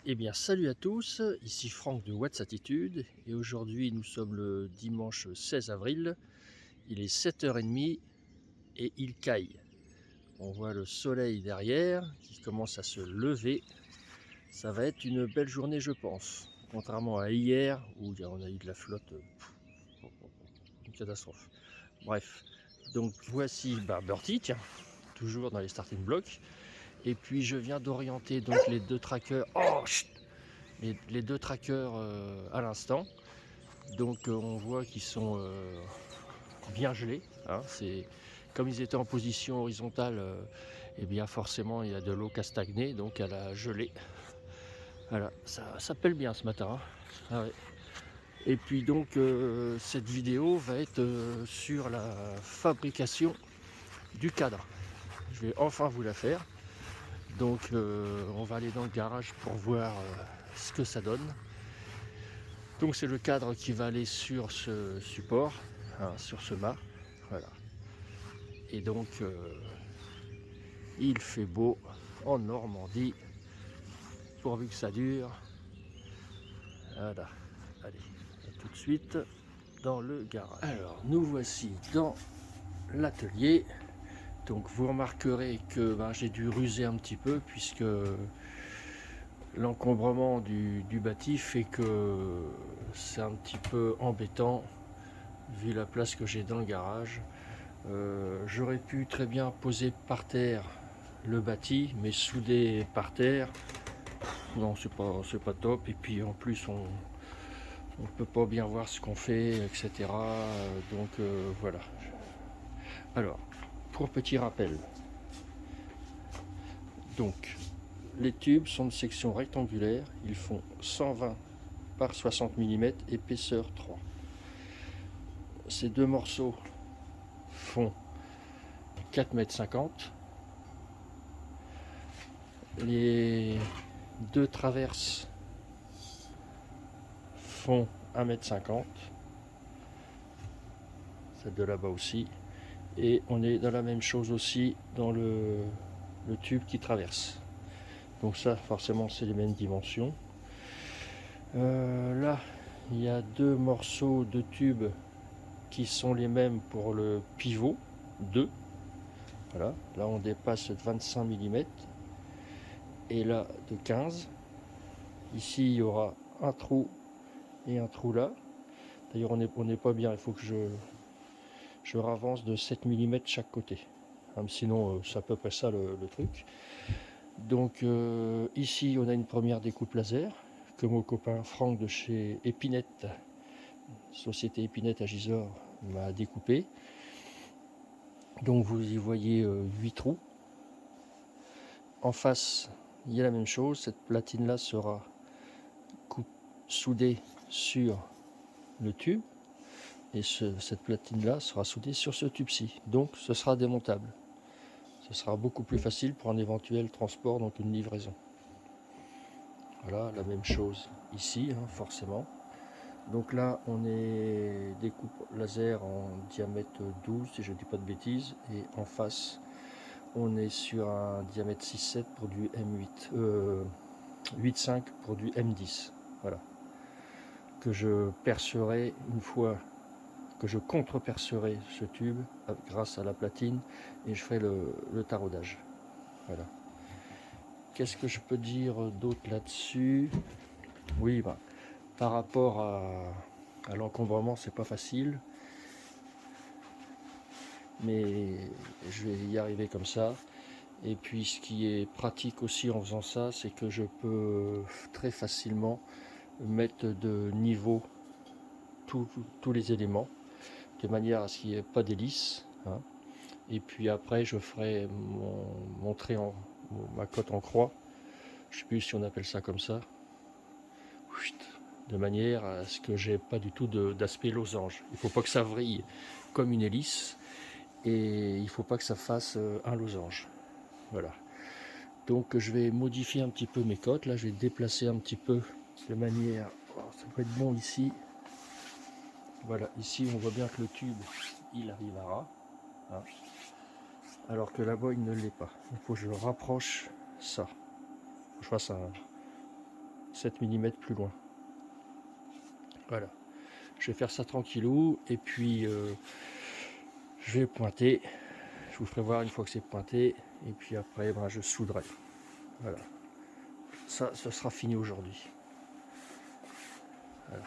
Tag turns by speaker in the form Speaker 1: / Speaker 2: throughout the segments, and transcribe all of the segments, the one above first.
Speaker 1: Eh bien, salut à tous, ici Franck de What's Attitude et aujourd'hui nous sommes le dimanche 16 avril, il est 7h30 et il caille. On voit le soleil derrière qui commence à se lever, ça va être une belle journée je pense, contrairement à hier où on a eu de la flotte, une catastrophe. Bref, donc voici Bertie, tiens, toujours dans les starting blocks, et puis je viens d'orienter donc les deux trackers, les deux trackers à l'instant. Donc on voit qu'ils sont bien gelés, hein. C'est comme ils étaient en position horizontale, et bien forcément il y a de l'eau qui a stagné, donc elle a gelé. Voilà, ça pèle bien ce matin, hein. Ah ouais. Et puis donc cette vidéo va être sur la fabrication du cadre. Je vais enfin vous la faire. Donc on va aller dans le garage pour voir ce que ça donne. Donc c'est le cadre qui va aller sur ce support, hein, sur ce mât. Voilà. Et donc il fait beau en Normandie, pourvu que ça dure. Voilà. Allez, tout de suite dans le garage. Alors nous voici dans l'atelier. Donc vous remarquerez que j'ai dû ruser un petit peu puisque l'encombrement du bâti fait que c'est un petit peu embêtant vu la place que j'ai dans le garage. J'aurais pu très bien poser par terre le bâti, mais souder par terre, non, c'est pas top. Et puis en plus on peut pas bien voir ce qu'on fait, etc. Donc voilà. Alors, pour petit rappel, donc les tubes sont de section rectangulaire, ils font 120 par 60 mm, épaisseur 3. Ces deux morceaux font 4,50 m. Les deux traverses font 1,50 m. Celle de là-bas aussi. Et on est dans la même chose aussi dans le tube qui traverse. Donc ça, forcément, c'est les mêmes dimensions. Là, il y a deux morceaux de tube qui sont les mêmes pour le pivot, 2. Voilà, là on dépasse de 25 mm et là de 15. Ici il y aura un trou et un trou là. D'ailleurs on n'est pas bien, il faut que je ravance de 7 mm chaque côté. Sinon c'est à peu près ça le truc. Donc ici on a une première découpe laser que mon copain Franck de chez Épinette, société Épinette à Gisors, m'a découpé. Donc vous y voyez 8 trous. En face, il y a la même chose. Cette platine là sera soudée sur le tube et cette platine là sera soudée sur ce tube-ci. Donc ce sera démontable. Ce sera beaucoup plus facile pour un éventuel transport, donc une livraison. Voilà, la même chose ici, hein, forcément. Donc là, on est découpe laser en diamètre 12, si je ne dis pas de bêtises, et en face, on est sur un diamètre 6,7 pour du M8, 8,5 pour du M10. Voilà. Que je percerai une fois que je contre-percerai ce tube grâce à la platine et je ferai le taraudage. Voilà. Qu'est-ce que je peux dire d'autre là-dessus? Oui, par rapport à l'encombrement, c'est pas facile, mais je vais y arriver comme ça. Et puis ce qui est pratique aussi en faisant ça, c'est que je peux très facilement mettre de niveau tous les éléments, de manière à ce qu'il n'y ait pas d'hélice, hein. Et puis après je ferai mon trait ma cote en croix, je sais plus si on appelle ça comme ça, de manière à ce que j'ai pas du tout d'aspect losange. Il faut pas que ça vrille comme une hélice et il faut pas que ça fasse un losange. Voilà. Donc je vais modifier un petit peu mes cotes. Là je vais déplacer un petit peu de manière, ça peut être bon ici. Voilà, ici on voit bien que le tube il arrive à ras, hein, alors que là-bas il ne l'est pas. Il faut que je rapproche ça. Il faut que je fasse 7 mm plus loin. Voilà. Je vais faire ça tranquillou et puis je vais pointer. Je vous ferai voir une fois que c'est pointé et puis après ben, je souderai. Voilà. Ça sera fini aujourd'hui. Voilà.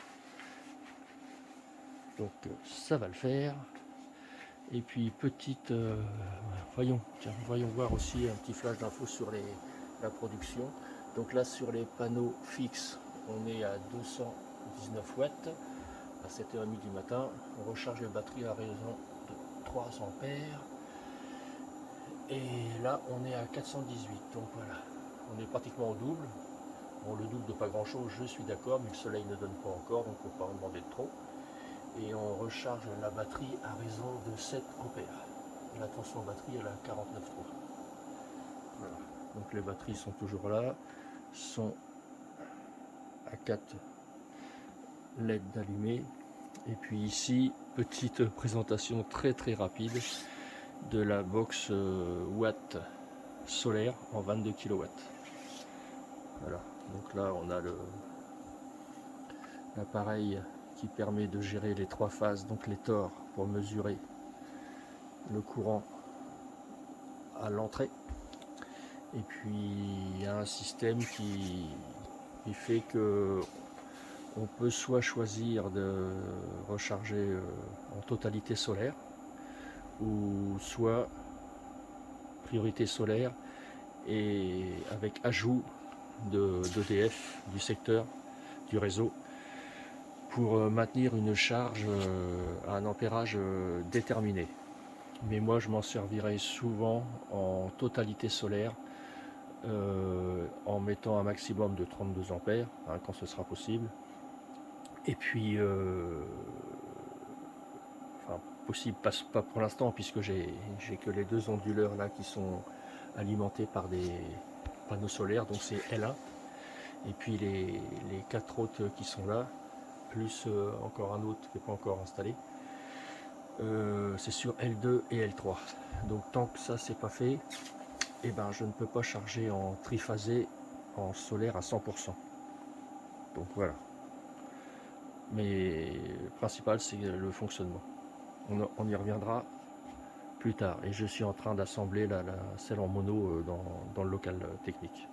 Speaker 1: Donc ça va le faire. Et puis petite, voyons voir aussi un petit flash d'infos sur la production. Donc là sur les panneaux fixes, on est à 219 watts à 7h30 du matin. On recharge les batteries à raison de 3 ampères. Et là on est à 418. Donc voilà, on est pratiquement au double. Bon, le double de pas grand chose, je suis d'accord, mais le soleil ne donne pas encore, donc il ne faut pas en demander de trop. Et on recharge la batterie à raison de 7 ampères. La tension batterie elle est à 49,3. Voilà. Donc les batteries sont toujours là, sont à 4 LED d'allumés. Et puis ici, petite présentation très rapide de la box Watt solaire en 22 kW. Voilà, donc là on a l'appareil qui permet de gérer les 3 phases, donc les tors pour mesurer le courant à l'entrée. Et puis il y a un système qui fait que on peut soit choisir de recharger en totalité solaire ou soit priorité solaire et avec ajout d'EDF du secteur du réseau pour maintenir une charge à un ampérage déterminé. Mais moi je m'en servirai souvent en totalité solaire en mettant un maximum de 32 ampères hein, quand ce sera possible. Et puis enfin possible pas pour l'instant puisque j'ai que les 2 onduleurs là qui sont alimentés par des panneaux solaires, donc c'est L1 et puis les 4 autres qui sont là plus encore un autre qui n'est pas encore installé, c'est sur L2 et L3. Donc tant que ça c'est pas fait, et ben je ne peux pas charger en triphasé en solaire à 100%. Donc voilà. Mais le principal c'est le fonctionnement. On y reviendra plus tard. Et je suis en train d'assembler celle en mono dans le local technique.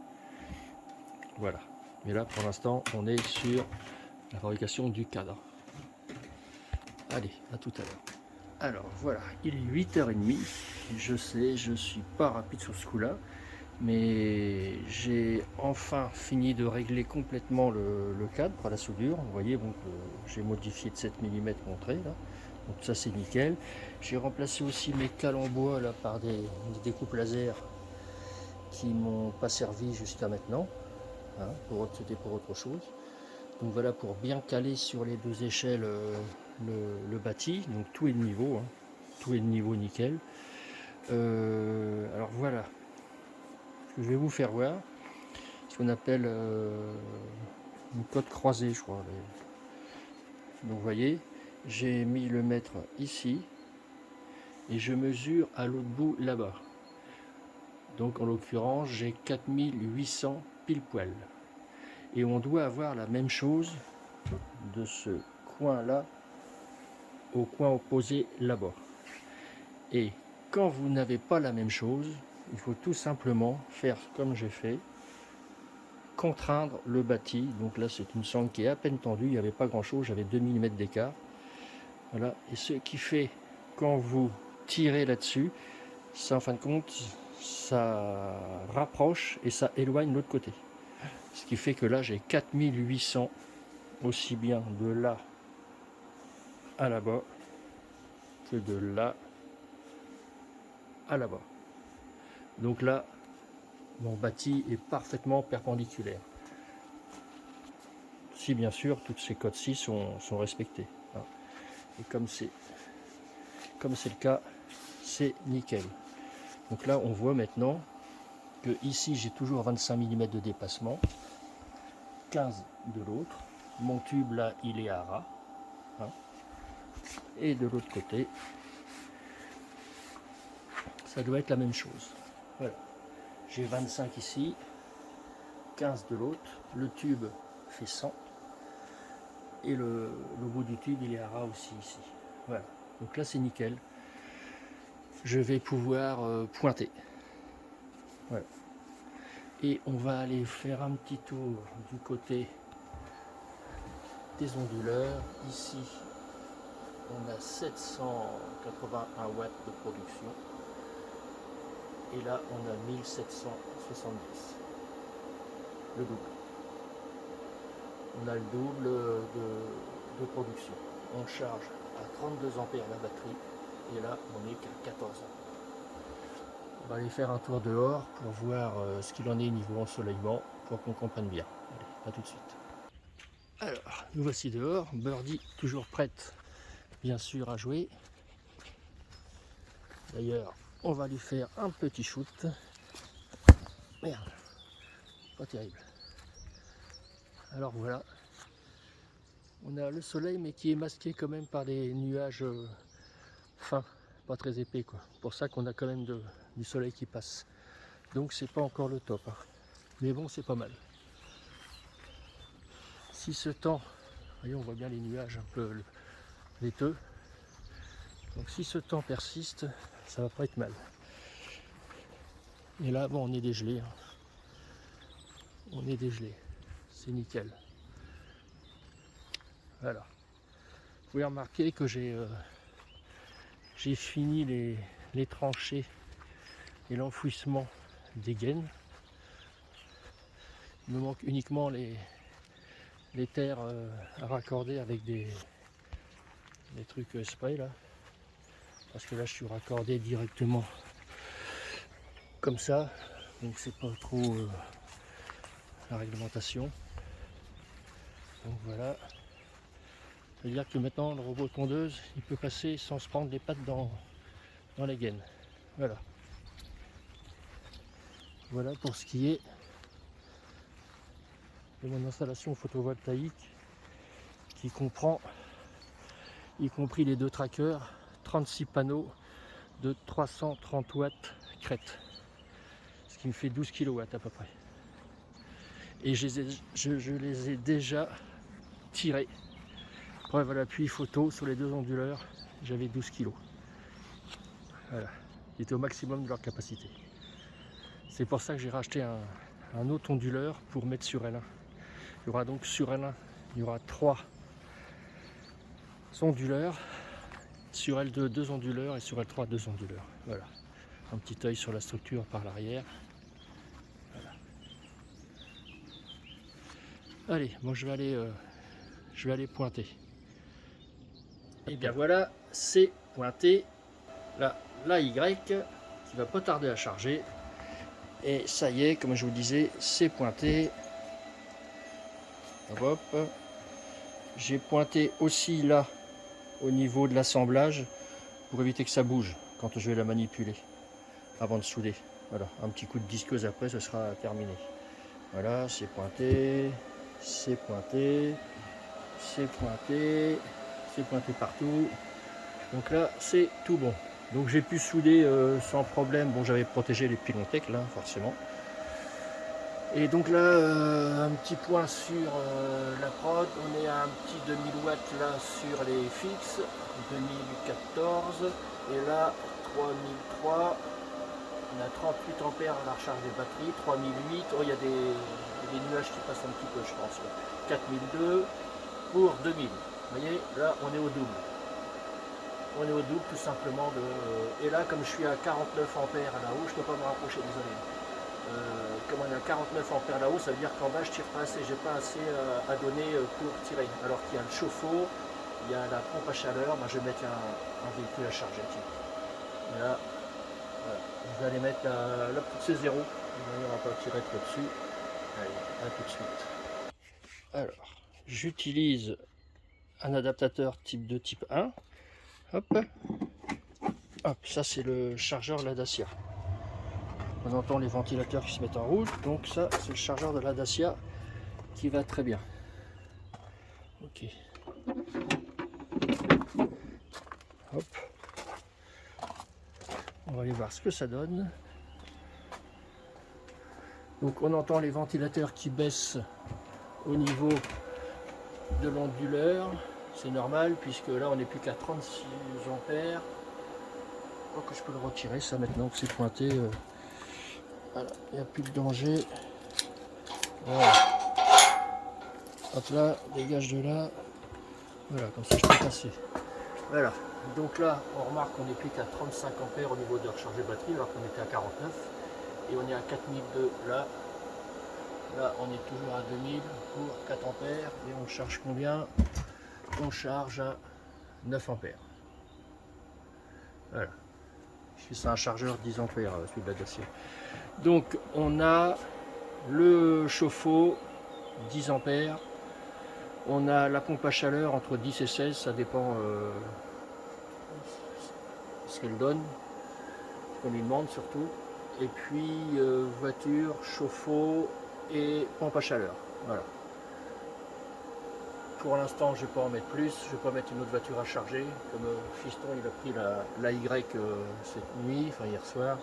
Speaker 1: Voilà. Mais là pour l'instant on est sur la fabrication du cadre. Allez, à tout à l'heure. Alors voilà, il est 8h30, je sais, je suis pas rapide sur ce coup-là, mais j'ai enfin fini de régler complètement le cadre à la soudure. Vous voyez, bon, j'ai modifié de 7 mm mon trait, là, donc ça c'est nickel. J'ai remplacé aussi mes cales en bois là, par des découpes laser qui m'ont pas servi jusqu'à maintenant, hein, c'était pour autre chose. Donc voilà, pour bien caler sur les 2 échelles le bâti, donc tout est de niveau, hein, tout est de niveau nickel. Alors voilà, je vais vous faire voir ce qu'on appelle une cote croisée, je crois. Donc vous voyez, j'ai mis le mètre ici et je mesure à l'autre bout là-bas. Donc en l'occurrence, j'ai 4800 pile poil. Et on doit avoir la même chose de ce coin-là au coin opposé là-bas. Et quand vous n'avez pas la même chose, il faut tout simplement faire comme j'ai fait, contraindre le bâti. Donc là c'est une sangle qui est à peine tendue, il n'y avait pas grand chose, j'avais 2 mm d'écart. Voilà, et ce qui fait quand vous tirez là-dessus, ça en fin de compte, ça rapproche et ça éloigne l'autre côté. Ce qui fait que là j'ai 4800 aussi bien de là à là-bas que de là à là-bas. Donc là, mon bâti est parfaitement perpendiculaire. Si bien sûr, toutes ces cotes-ci sont respectées. Et comme c'est le cas, c'est nickel. Donc là, on voit maintenant que ici, j'ai toujours 25 mm de dépassement, 15 de l'autre. Mon tube là, il est à ras. Hein. Et de l'autre côté, ça doit être la même chose. Voilà. J'ai 25 ici, 15 de l'autre. Le tube fait 100. Et le bout du tube il est à ras aussi ici. Voilà. Donc là c'est nickel. Je vais pouvoir pointer. Voilà. Et on va aller faire un petit tour du côté des onduleurs. Ici on a 781 watts de production. Et là on a 1770. Le double. On a le double de production. On charge à 32 ampères la batterie et là on est qu'à 14 ampères. On va aller faire un tour dehors pour voir ce qu'il en est niveau ensoleillement pour qu'on comprenne bien. Allez, à tout de suite. Alors, nous voici dehors. Birdie toujours prête bien sûr à jouer. D'ailleurs, on va lui faire un petit shoot. Merde, pas terrible. Alors voilà, on a le soleil mais qui est masqué quand même par des nuages fins, pas très épais quoi. Pour ça qu'on a quand même du soleil qui passe. Donc c'est pas encore le top, hein. Mais bon c'est pas mal. Si ce temps, vous voyez on voit bien les nuages un peu laiteux. Donc si ce temps persiste, ça va pas être mal. Et là bon on est dégelé, hein. On est dégelé. C'est nickel. Voilà. Vous pouvez remarquer que j'ai fini les tranchées et l'enfouissement des gaines. Il me manque uniquement les terres à raccorder avec des trucs spray là. Parce que là je suis raccordé directement comme ça. Donc c'est pas trop la réglementation. Donc voilà. C'est-à-dire que maintenant le robot tondeuse il peut passer sans se prendre les pattes dans les gaines. Voilà. Voilà pour ce qui est de mon installation photovoltaïque qui comprend, y compris les deux trackers, 36 panneaux de 330 watts crête. Ce qui me fait 12 kW à peu près. Et je les ai déjà tirés. Preuve à l'appui photo sur les deux onduleurs, j'avais 12 kg. Voilà, ils étaient au maximum de leur capacité. C'est pour ça que j'ai racheté un autre onduleur pour mettre sur L1. Il y aura donc sur L1, il y aura 3 onduleurs, sur L2 2 onduleurs et sur L3 2 onduleurs. Voilà, un petit œil sur la structure par l'arrière. Voilà. Allez, moi je vais aller pointer. Et bien voilà, c'est pointé. Là, la Y qui va pas tarder à charger. Et ça y est, comme je vous disais, c'est pointé. Hop. J'ai pointé aussi là au niveau de l'assemblage pour éviter que ça bouge quand je vais la manipuler avant de souder. Voilà, un petit coup de disqueuse après, ce sera terminé. Voilà, c'est pointé, c'est pointé, c'est pointé, c'est pointé partout. Donc là, c'est tout bon. Donc j'ai pu souder sans problème. Bon, j'avais protégé les Pilontech là, forcément. Et donc là, un petit point sur la prod. On est à un petit 2000 watts là sur les fixes, 2014. Et là, 3003. On a 38 ampères à la recharge des batteries, 3008. Oh, il y a des nuages qui passent un petit peu, je pense. 4002 pour 2000. Vous voyez, là, on est au double. On est au double tout simplement et là comme je suis à 49 ampères là-haut, je ne peux pas me rapprocher, désolé. Comme on est à 49 ampères là-haut, ça veut dire qu'en bas je tire pas assez, j'ai pas assez à donner pour tirer. Alors qu'il y a le chauffe-eau, il y a la pompe à chaleur, moi je vais mettre un véhicule à charger. Et là, voilà. Je vais aller mettre là c'est 0. On va pas tirer trop dessus. Allez, à tout de suite. Alors, j'utilise un adaptateur type 2, type 1. Hop, hop, ça c'est le chargeur la Dacia. On entend les ventilateurs qui se mettent en route, donc ça c'est le chargeur de la Dacia qui va très bien. Ok. Hop. On va aller voir ce que ça donne. Donc on entend les ventilateurs qui baissent au niveau de l'onduleur. C'est normal puisque là on n'est plus qu'à 36 ampères. Je crois que je peux le retirer ça maintenant que c'est pointé. Voilà, il n'y a plus de danger. Voilà. Hop là, dégage de là. Voilà, comme ça je peux passer. Voilà, donc là on remarque qu'on n'est plus qu'à 35 ampères au niveau de recharger batterie alors qu'on était à 49. Et on est à 4002 là. Là on est toujours à 2000 pour 4 ampères. Et on charge combien? On charge à 9 ampères. Voilà. C'est un chargeur 10 ampères, celui de la Dacia. Donc on a le chauffe-eau 10 ampères. On a la pompe à chaleur entre 10 et 16, ça dépend ce qu'elle donne, ce qu'on lui demande surtout. Et puis voiture, chauffe-eau et pompe à chaleur. Voilà. Pour l'instant, je ne vais pas en mettre plus, je ne vais pas mettre une autre voiture à charger. Comme Fiston, il a pris la Y cette nuit, enfin hier soir.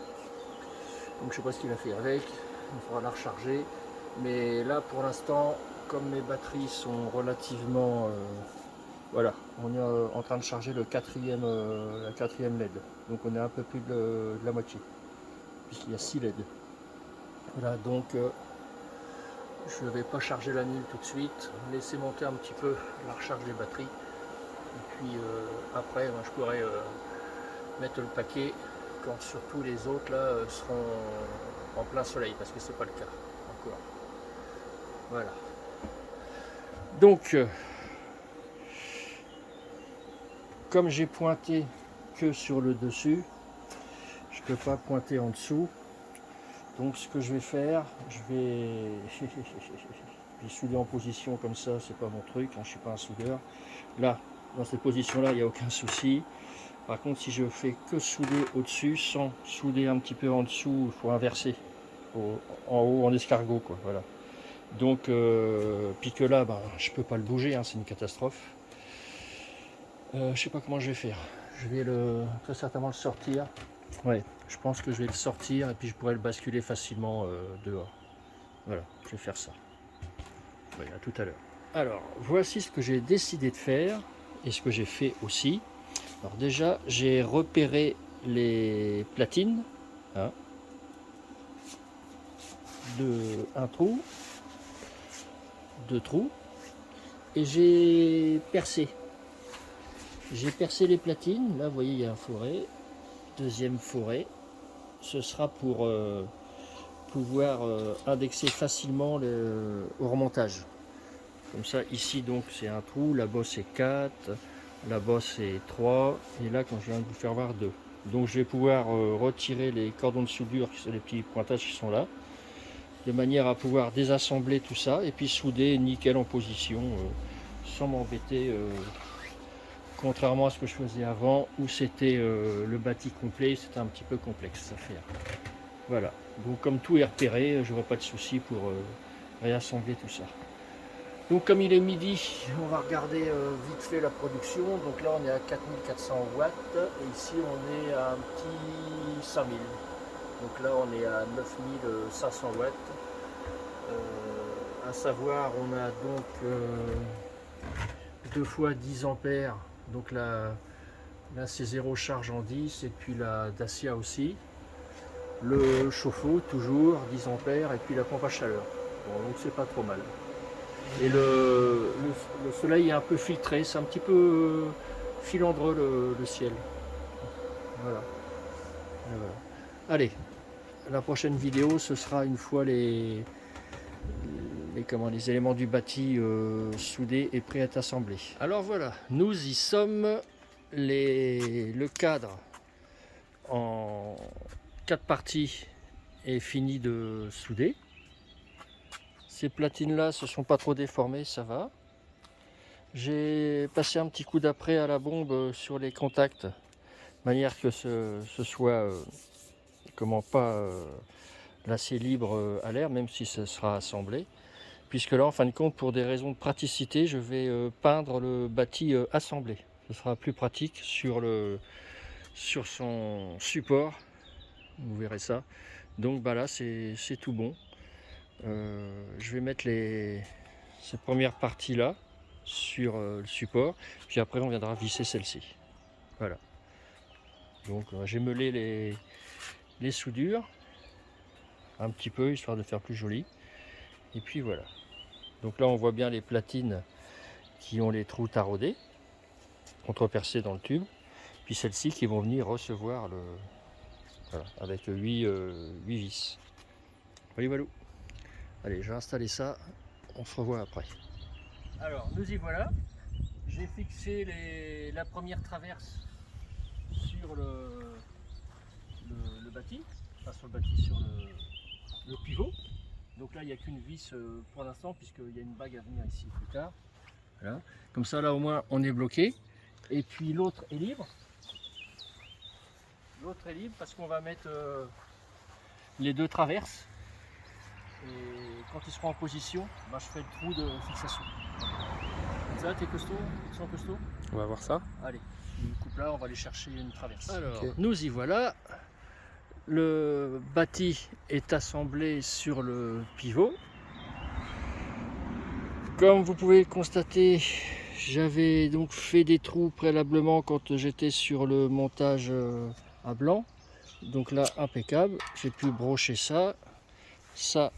Speaker 1: Donc je ne sais pas ce qu'il a fait avec, il faudra la recharger. Mais là, pour l'instant, comme mes batteries sont relativement... voilà, on est en train de charger la quatrième LED. Donc on est un peu plus de la moitié, puisqu'il y a 6 LED. Voilà, donc je ne vais pas charger la nulle tout de suite, laisser monter un petit peu la recharge des batteries. Et puis après, ben, je pourrai mettre le paquet quand surtout les autres là seront en plein soleil, parce que c'est pas le cas encore. Voilà. Donc, comme j'ai pointé que sur le dessus, je ne peux pas pointer en dessous. Donc ce que je vais faire, je vais souder en position comme ça, c'est pas mon truc, hein, je ne suis pas un soudeur. Là, dans cette position-là, il n'y a aucun souci. Par contre, si je fais que souder au-dessus, sans souder un petit peu en dessous, il faut inverser. En haut, en escargot, quoi, voilà. Donc, puis que là, ben, je peux pas le bouger, hein, c'est une catastrophe. Je sais pas comment je vais faire. Je vais très certainement le sortir. Ouais, je pense que je vais le sortir et puis je pourrais le basculer facilement dehors. Voilà, je vais faire ça. Ouais, à tout à l'heure. Alors, voici ce que j'ai décidé de faire et ce que j'ai fait aussi. Alors déjà, j'ai repéré les platines. Hein, un trou, 2 trous, et j'ai percé. J'ai percé les platines. Là, vous voyez, il y a un fourré. Deuxième fourré. Ce sera pour pouvoir indexer facilement au remontage. Comme ça, ici, donc, c'est un trou. Là-bas, c'est 4. Là-bas, c'est 3. Et là, quand je viens de vous faire voir, 2. Donc, je vais pouvoir retirer les cordons de soudure, les petits pointages qui sont là, de manière à pouvoir désassembler tout ça et puis souder nickel en position sans m'embêter. Contrairement à ce que je faisais avant où c'était le bâti complet, c'était un petit peu complexe à faire. Voilà, donc comme tout est repéré, je n'aurai pas de souci pour réassembler tout ça. Donc comme il est midi, on va regarder vite fait la production. Donc là on est à 4400 watts et ici on est à un petit 5000. Donc là on est à 9500 watts. À savoir, on a donc 2 fois 10 ampères. Donc là c'est 0 charge en 10 et puis la Dacia aussi. Le chauffe-eau toujours 10 ampères et puis la pompe à chaleur. Bon, donc c'est pas trop mal. Et le soleil est un peu filtré, c'est un petit peu filandreux le ciel. Voilà. Voilà. Allez, la prochaine vidéo ce sera une fois les éléments du bâti soudés et prêts à être assemblés. Alors voilà, nous y sommes. Le cadre en 4 parties est fini de souder. Ces platines là se sont pas trop déformées, ça va. J'ai passé un petit coup d'après à la bombe sur les contacts, de manière que ce soit pas l'acier libre à l'air, même si ce sera assemblé. Puisque là, en fin de compte, pour des raisons de praticité, je vais peindre le bâti assemblé. Ce sera plus pratique sur son support. Vous verrez ça. Donc bah là, c'est tout bon. Je vais mettre cette première partie là sur le support, puis après on viendra visser celle-ci. Voilà. Donc j'ai meulé les soudures un petit peu histoire de faire plus joli. Et puis voilà. Donc là on voit bien les platines qui ont les trous taraudés, contrepercés dans le tube. Puis celles-ci qui vont venir recevoir le. Voilà, avec 8 vis. Voilà. Allez, j'ai installé ça, on se revoit après. Alors, nous y voilà. J'ai fixé la première traverse sur le bâti, enfin sur le bâti, sur le pivot. Donc là, il n'y a qu'une vis pour l'instant, puisqu'il y a une bague à venir ici plus tard. Voilà. Comme ça, là, au moins, on est bloqué. Et puis l'autre est libre. L'autre est libre parce qu'on va mettre les deux traverses. Et quand ils seront en position, je ferai le trou de fixation. Comme ça, t'es costaud? Ils sont costauds?
Speaker 2: On va voir ça.
Speaker 1: Allez, une coupe là, on va aller chercher une traverse. Alors,
Speaker 2: Okay.
Speaker 1: nous y voilà. Le bâti est assemblé sur le pivot. Comme vous pouvez le constater, j'avais donc fait des trous préalablement quand j'étais sur le montage à blanc. Donc là, impeccable. J'ai pu brocher ça. Ça,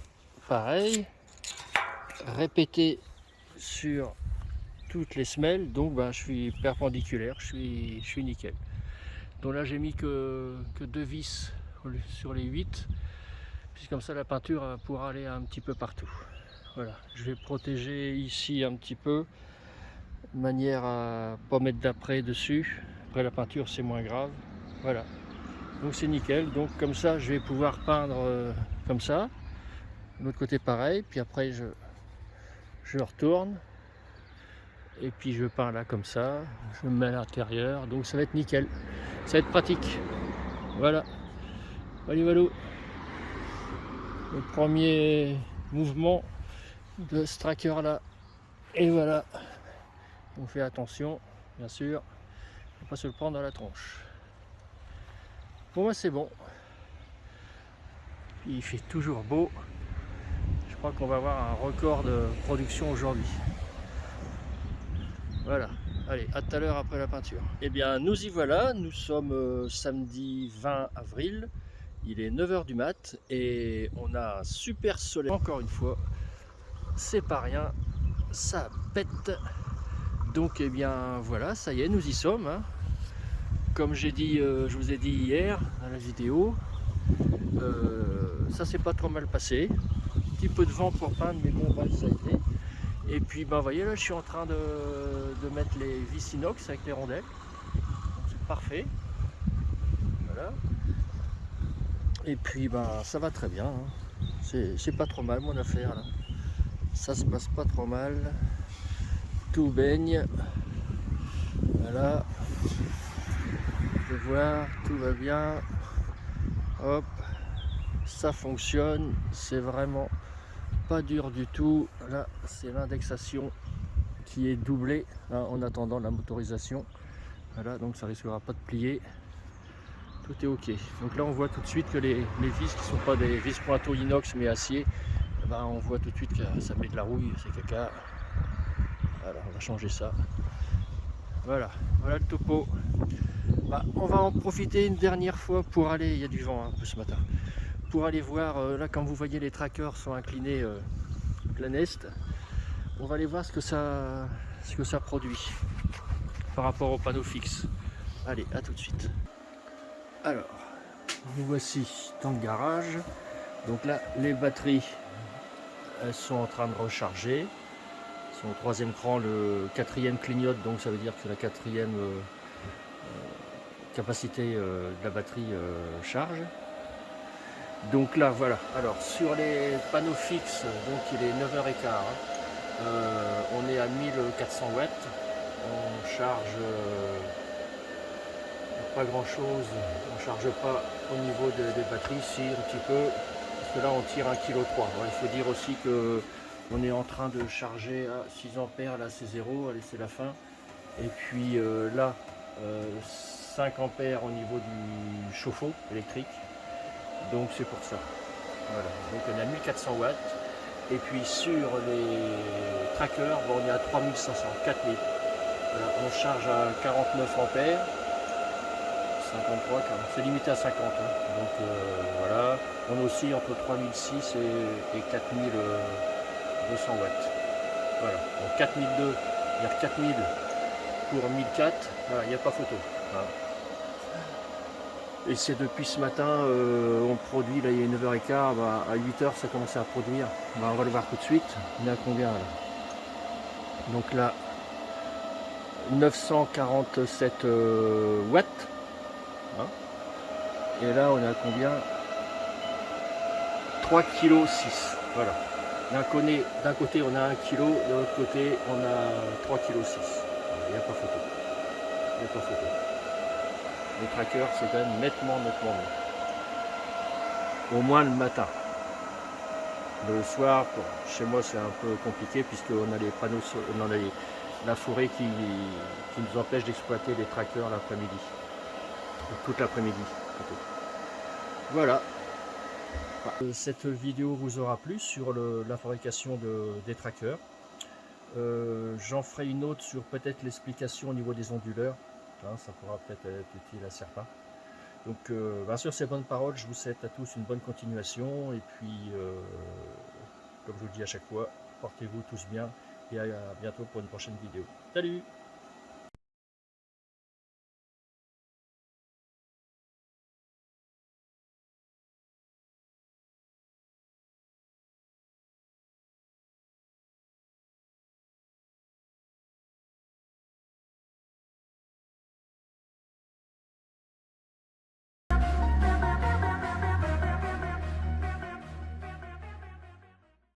Speaker 1: pareil. Répéter sur toutes les semelles. Donc je suis perpendiculaire, je suis nickel. Donc là, j'ai mis que 2 vis sur les 8. Puis comme ça, la peinture pourra aller un petit peu partout. Voilà, je vais protéger ici un petit peu, de manière à pas mettre d'après dessus. Après la peinture, c'est moins grave. Voilà, donc c'est nickel. Donc comme ça, je vais pouvoir peindre comme ça. De l'autre côté, pareil. Puis après, je retourne. Et puis je peins là comme ça. Je me mets à l'intérieur. Donc ça va être nickel. Ça va être pratique. Voilà. Voilà. Le premier mouvement de ce tracker là, et voilà, on fait attention bien sûr, faut pas se le prendre à la tronche. Pour moi c'est bon, il fait toujours beau. Je crois qu'on va avoir un record de production aujourd'hui. Voilà, allez, à tout à l'heure après la peinture. Eh bien nous y voilà, nous sommes samedi 20 avril, il est 9h du mat et on a un super soleil encore une fois. C'est pas rien, ça pète. Donc eh bien voilà, ça y est, nous y sommes. Hein. Comme je vous ai dit hier dans la vidéo, ça s'est pas trop mal passé. Un petit peu de vent pour peindre, mais bon, ça a été. Et puis vous voyez là, je suis en train de mettre les vis inox avec les rondelles. C'est parfait. Voilà. Et puis ça va très bien. Hein. C'est pas trop mal mon affaire là. Ça se passe pas trop mal. Tout baigne. Voilà. Vous pouvez voir, tout va bien. Hop. Ça fonctionne. C'est vraiment pas dur du tout. Là, c'est l'indexation qui est doublée hein, en attendant la motorisation. Voilà, donc ça risquera pas de plier. Tout est ok. Donc là, on voit tout de suite que les vis qui sont pas des vis pointeaux inox mais acier, on voit tout de suite que ça met de la rouille, c'est caca. Voilà, on va changer ça. Voilà le topo. On va en profiter une dernière fois pour aller, il y a du vent un peu ce matin, pour aller voir, là comme vous voyez les trackers sont inclinés plein est, on va aller voir ce que ça produit par rapport au panneau fixe. Allez, à tout de suite. Alors, nous voici dans le garage. Donc là, les batteries, elles sont en train de recharger. Elles sont au 3e cran, le 4e clignote, donc ça veut dire que la 4e capacité de la batterie charge. Donc là, voilà. Alors, sur les panneaux fixes, donc il est 9h15. Hein, on est à 1400 watts. On charge pas grand chose. On charge pas au niveau des batteries, si un petit peu. Parce que là, on tire 1,3 kg. Il faut dire aussi que on est en train de charger à 6 ampères. Là, c'est 0. Allez, c'est la fin. Et puis là, 5 ampères au niveau du chauffe-eau électrique. Donc c'est pour ça. Voilà. Donc on a 1400 watts. Et puis sur les trackers, bon, on est à 3500, 4000. Voilà, on charge à 49 ampères, 53, c'est limité à 50. Hein. Donc voilà, on oscille entre 3006 et 4200 watts. Voilà, donc 4002, dire 4000 pour 1004, il n'y a pas photo. Voilà. Et c'est depuis ce matin, on produit, là il est 9h15, bah, à 8h ça commence à produire. Bah, on va le voir tout de suite. On est à combien là? Donc là, 947 watts. Hein. Et là on est à combien? 3,6 kg. Voilà. D'un côté on a 1 kg, de l'autre côté on a 3,6 kg. Il n'y a pas photo. Il n'y a pas photo. Les trackers c'est quand même nettement mieux. Au moins le matin. Le soir, bon, chez moi c'est un peu compliqué puisqu'on a les panneaux, on a la forêt qui nous empêche d'exploiter les trackers l'après-midi. Toute l'après-midi. Voilà. Cette vidéo vous aura plu sur la fabrication des trackers. J'en ferai une autre sur peut-être l'explication au niveau des onduleurs. Hein, ça pourra peut-être être utile à certains. Donc sur ces bonnes paroles, je vous souhaite à tous une bonne continuation et puis comme je vous le dis à chaque fois, portez-vous tous bien et à bientôt pour une prochaine vidéo. Salut!